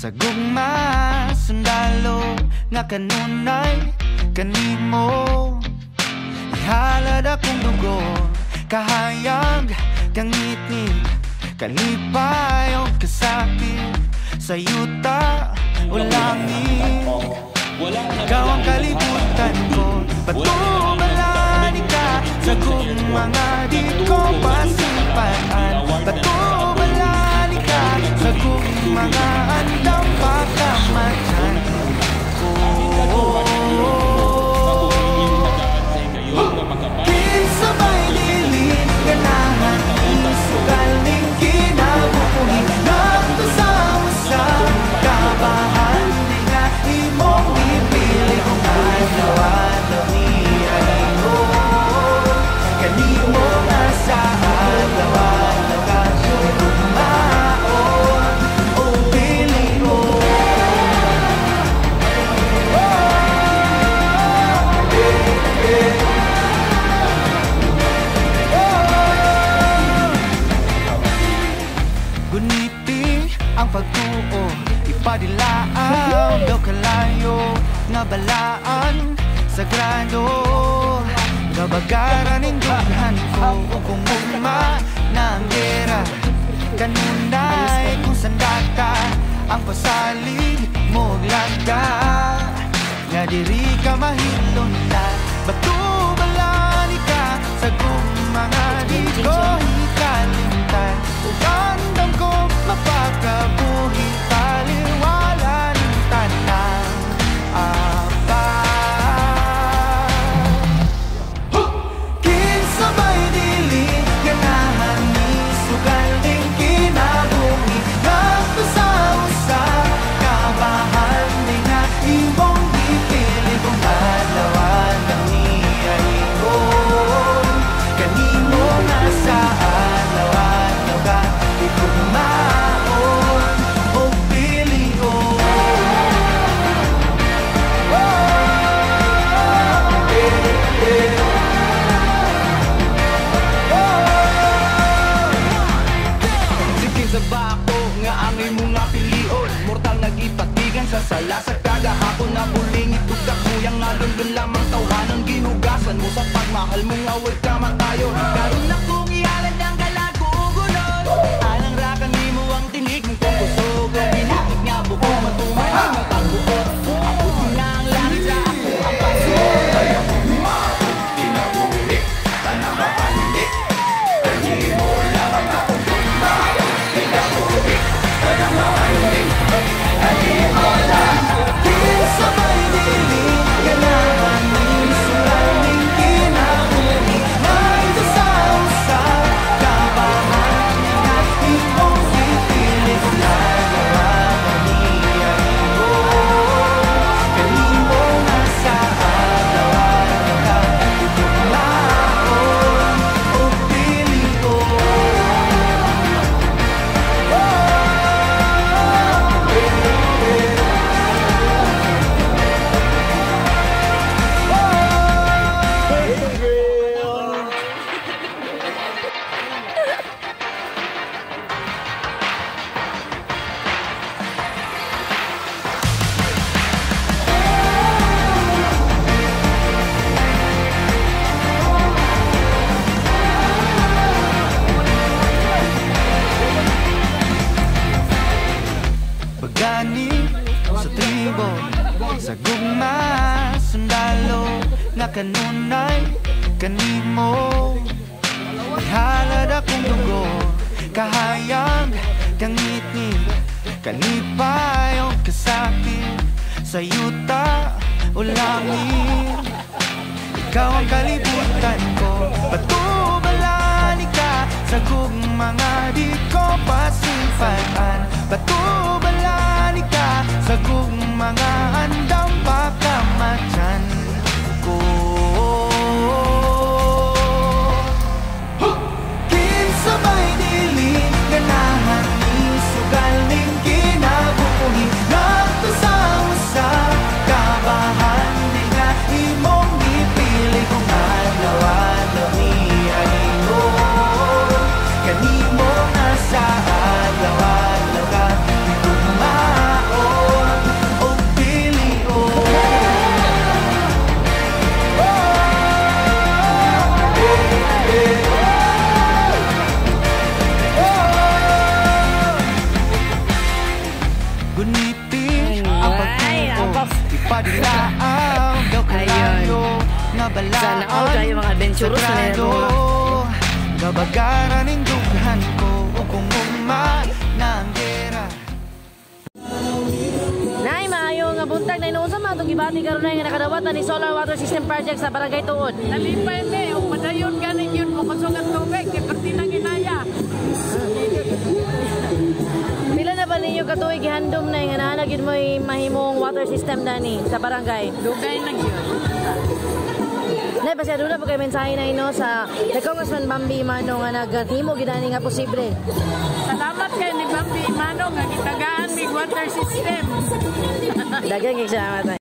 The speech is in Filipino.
Sa gugma, sundalo nga kanunay kanimo. Ihalad akong dugo, kahayag kang ngitngit, kalipay o kasakit, sa yuta o langit. Ikaw ang kalibutan ko, patubalani ka sa kung mga di ko pasipaan. Patubalani ka sa kung mga andang pagkamatan ko. Kinsabay nilin, ganahan isugaling kinabuhi. Nagtusang-usang kabahan, di nga imong ipili kung adlaw-adlaw niya ingon. Kanimo nga sa adlaw-adlaw ka kumaon o pilion. Guniti ang pagtuo, ipadilaaw daw kalayo nga balaan sagrado. Gabagaran ning dughan ko kung ugma na ang gera. Kanunay kung sandata ang pasalig mo lagda, nga diri ka mahilunta. Batubalani ka sa kung mga di ko hikalimtan. Ugandam ko mapakabuhi, taliwala ng tanang kinsabay dili, ganahan ni sugal din kinabuhi. Nagtusa-usa kabahan, di nga imong ipili kung adlaw-adlaw niya ingon. Kanimo nga sa adlaw-adlaw ka ikumaon o pilion. Sige sa bako nga ang imong nga pilion, mortal nagipatigan sa sala sa kagahapon na buling itugak mo yang nalundun lamang tawhanan. Ginugasan mo sa pagmahal mo nga way ka matayon. Karon na kong ihalad ang galago ugulon, alang rakan nimo ang tinig mong kung kusog. Binakit nga buko matumay ang matagbuot, abot nga ang langit sa ako ang pasok. Kinsabay dili, ganahan ni sulaling kinabuhi. Nagtusa-usa kabahan, nga imong ipili kung adlaw-adlaw niya ingon. Kanimo nga sa adlaw-adlaw ka ikumaon o pilion. Pagani sa tribo, sa gugma, sundalo nga kanunay kanimo. Ihalad akong dugo, kahayag kang ngitngit, kalipay o kasakit, sa yuta o langit. Ikaw ang kalibutan ko, patubalani ka sa kung mga di ko pasipaan. Patubalani ka sa kung mga andang pagkamatan ko. Kinsabay dili, ganahan isugal ning kinabuhi. Nagtusa-usa kabahan, di nga imong ipili kung adlaw-adlaw niya ingon. Kanimo nga sa adlaw-adlaw ka ikumaon. Dilaaw daw kalayo nga balaan Sana all kayo mga adventurous na nila mga gabagaran ng dughan ko o kung uma na ang gera. Nay, maayo nga buntag na inuusap mga itong gibati karoon na yung nakadawatan ni Solar Water System Project sa Barangay Tuod. Nalipay me, o padayon ganing yun mo kusugat tubig, kaya pati nang inaya. Pila na ba ninyo katuig gihandom na yung nahanag yun mo yung mahimong water system dani sa barangay? Dugay na yun. Nay, pasyado na po kayo mensahe na ino sa Congressman Bambi Mano nga nagtimo ginani nga posible. Salamat kay ni Bambi Mano nga gitagaan mig water system. Dagang salamat.